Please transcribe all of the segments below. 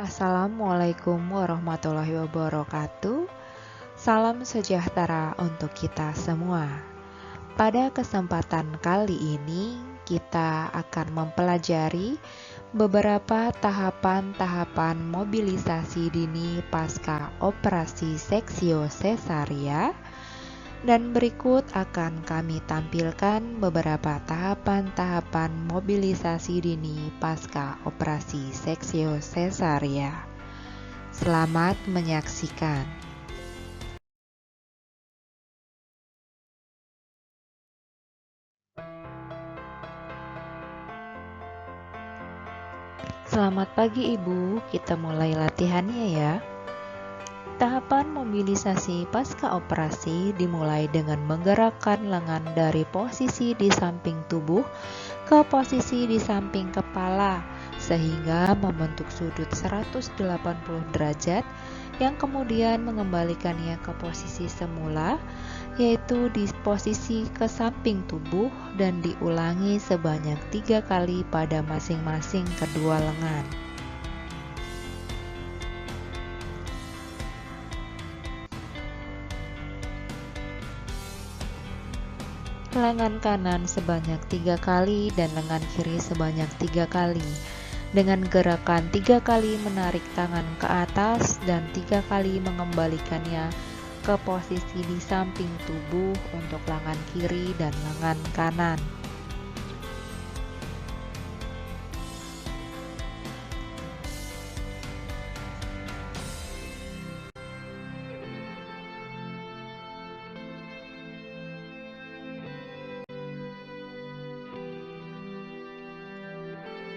Assalamualaikum warahmatullahi wabarakatuh. Salam sejahtera untuk kita semua. Pada kesempatan kali ini, kita akan mempelajari beberapa tahapan-tahapan mobilisasi dini pasca operasi seksio sesaria. Dan berikut akan kami tampilkan beberapa tahapan-tahapan mobilisasi dini pasca operasi seksio sesaria. Selamat menyaksikan. Selamat pagi Ibu, kita mulai latihannya ya. Tahapan mobilisasi pasca operasi dimulai dengan menggerakkan lengan dari posisi di samping tubuh ke posisi di samping kepala sehingga membentuk sudut 180 derajat yang kemudian mengembalikannya ke posisi semula, yaitu di posisi ke samping tubuh dan diulangi sebanyak 3 kali pada masing-masing kedua lengan. Lengan kanan sebanyak 3 kali dan lengan kiri sebanyak 3 kali. Dengan gerakan 3 kali menarik tangan ke atas dan 3 kali mengembalikannya ke posisi di samping tubuh untuk lengan kiri dan lengan kanan.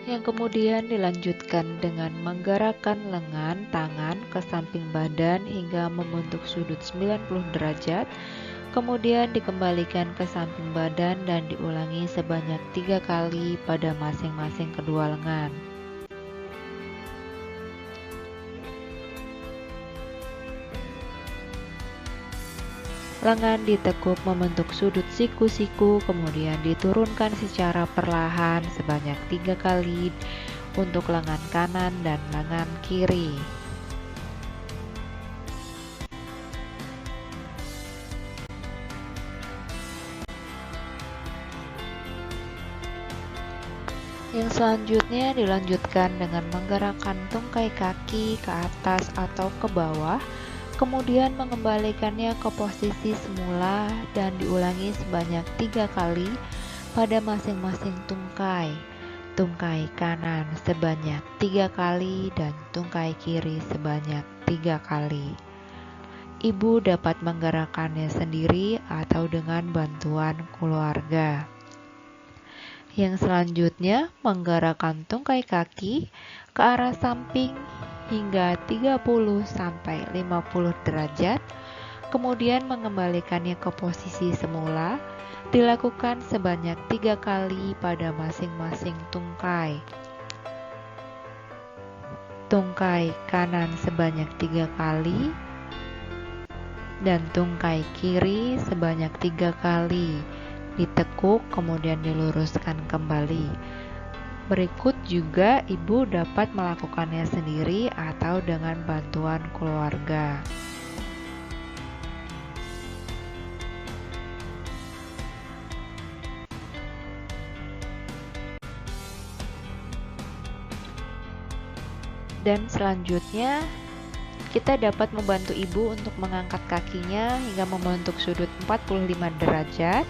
Yang kemudian dilanjutkan dengan menggerakkan lengan tangan ke samping badan hingga membentuk sudut 90 derajat, kemudian dikembalikan ke samping badan dan diulangi sebanyak 3 kali pada masing-masing kedua lengan. Lengan ditekuk membentuk sudut siku-siku, kemudian diturunkan secara perlahan sebanyak 3 kali untuk lengan kanan dan lengan kiri. Yang selanjutnya dilanjutkan dengan menggerakkan tungkai kaki ke atas atau ke bawah, kemudian mengembalikannya ke posisi semula dan diulangi sebanyak 3 kali pada masing-masing tungkai. Tungkai kanan sebanyak 3 kali dan tungkai kiri sebanyak 3 kali. Ibu dapat menggerakkannya sendiri atau dengan bantuan keluarga. Yang selanjutnya menggerakkan tungkai kaki ke arah samping hingga 30-50 derajat, kemudian mengembalikannya ke posisi semula, dilakukan sebanyak 3 kali pada masing-masing tungkai. Tungkai kanan sebanyak 3 kali dan tungkai kiri sebanyak 3 kali. Ditekuk kemudian diluruskan kembali. Berikut juga ibu dapat melakukannya sendiri atau dengan bantuan keluarga. Dan selanjutnya kita dapat membantu ibu untuk mengangkat kakinya hingga membentuk sudut 45 derajat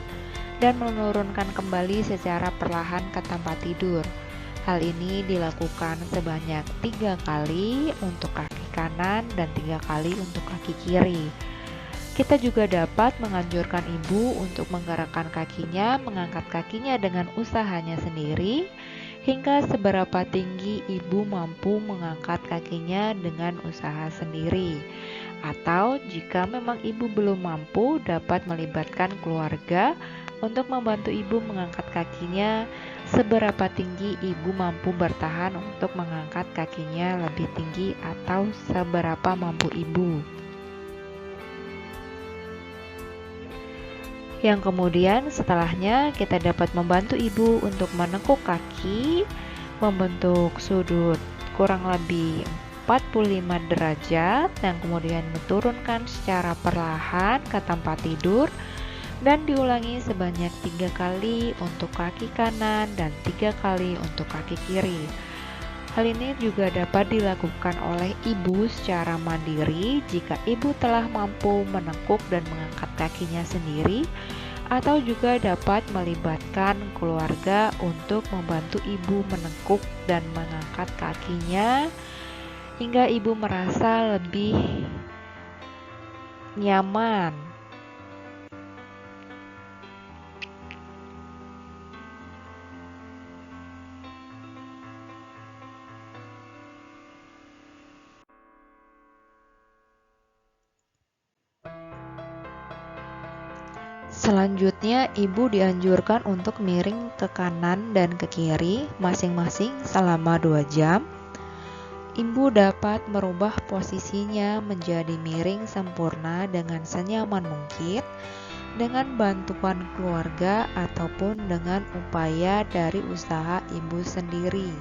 dan menurunkan kembali secara perlahan ke tempat tidur. Hal ini dilakukan sebanyak 3 kali untuk kaki kanan dan 3 kali untuk kaki kiri. Kita juga dapat menganjurkan ibu untuk menggerakkan kakinya, mengangkat kakinya dengan usahanya sendiri, hingga seberapa tinggi ibu mampu mengangkat kakinya dengan usaha sendiri. Atau jika memang ibu belum mampu, dapat melibatkan keluarga untuk membantu ibu mengangkat kakinya seberapa tinggi ibu mampu bertahan untuk mengangkat kakinya lebih tinggi atau seberapa mampu ibu. Yang kemudian setelahnya kita dapat membantu ibu untuk menekuk kaki, membentuk sudut kurang lebih 45 derajat dan kemudian menurunkan secara perlahan ke tempat tidur, dan diulangi sebanyak 3 kali untuk kaki kanan dan 3 kali untuk kaki kiri. Hal ini juga dapat dilakukan oleh ibu secara mandiri jika ibu telah mampu menekuk dan mengangkat kakinya sendiri, atau juga dapat melibatkan keluarga untuk membantu ibu menekuk dan mengangkat kakinya hingga ibu merasa lebih nyaman. Selanjutnya, ibu dianjurkan untuk miring ke kanan dan ke kiri masing-masing selama 2 jam. Ibu dapat merubah posisinya menjadi miring sempurna dengan senyaman mungkin, dengan bantuan keluarga ataupun dengan upaya dari usaha ibu sendiri.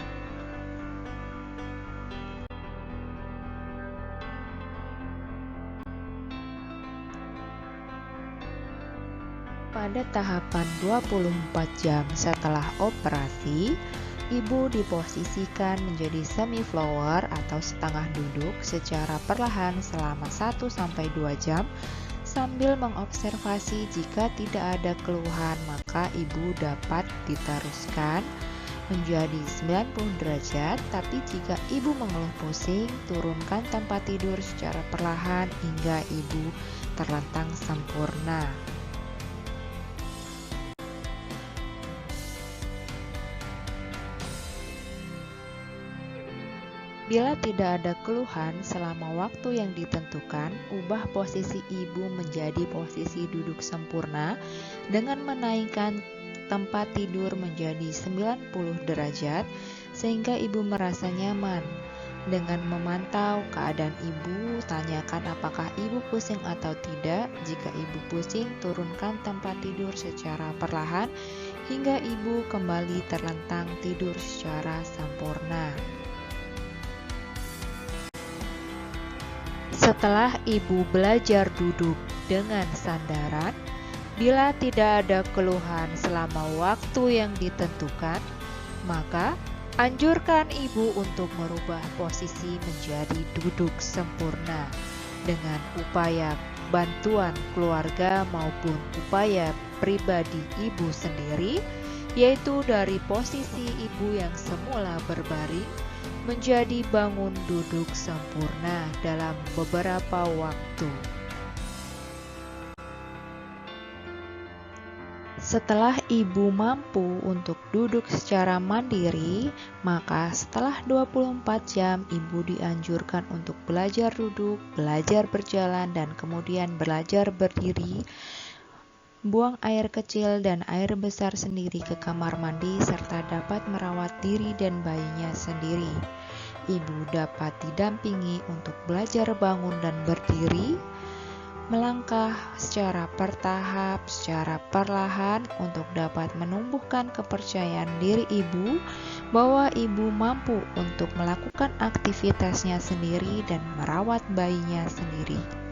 Pada tahapan 24 jam setelah operasi, ibu diposisikan menjadi semi-flower atau setengah duduk secara perlahan selama 1-2 jam sambil mengobservasi. Jika tidak ada keluhan, maka ibu dapat diteruskan menjadi 90 derajat, tapi jika ibu mengeluh pusing, turunkan tempat tidur secara perlahan hingga ibu terlentang sempurna. Bila tidak ada keluhan selama waktu yang ditentukan, ubah posisi ibu menjadi posisi duduk sempurna dengan menaikkan tempat tidur menjadi 90 derajat sehingga ibu merasa nyaman. Dengan memantau keadaan ibu, tanyakan apakah ibu pusing atau tidak. Jika ibu pusing, turunkan tempat tidur secara perlahan hingga ibu kembali terlentang tidur secara sempurna. Setelah ibu belajar duduk dengan sandaran, bila tidak ada keluhan selama waktu yang ditentukan, maka anjurkan ibu untuk merubah posisi menjadi duduk sempurna dengan upaya bantuan keluarga maupun upaya pribadi ibu sendiri, yaitu dari posisi ibu yang semula berbaring menjadi bangun duduk sempurna dalam beberapa waktu. Setelah ibu mampu untuk duduk secara mandiri, maka setelah 24 jam ibu dianjurkan untuk belajar duduk, belajar berjalan, dan kemudian belajar berdiri. Buang air kecil dan air besar sendiri ke kamar mandi serta dapat merawat diri dan bayinya sendiri. Ibu dapat didampingi untuk belajar bangun dan berdiri, melangkah secara bertahap, secara perlahan untuk dapat menumbuhkan kepercayaan diri ibu bahwa ibu mampu untuk melakukan aktivitasnya sendiri dan merawat bayinya sendiri.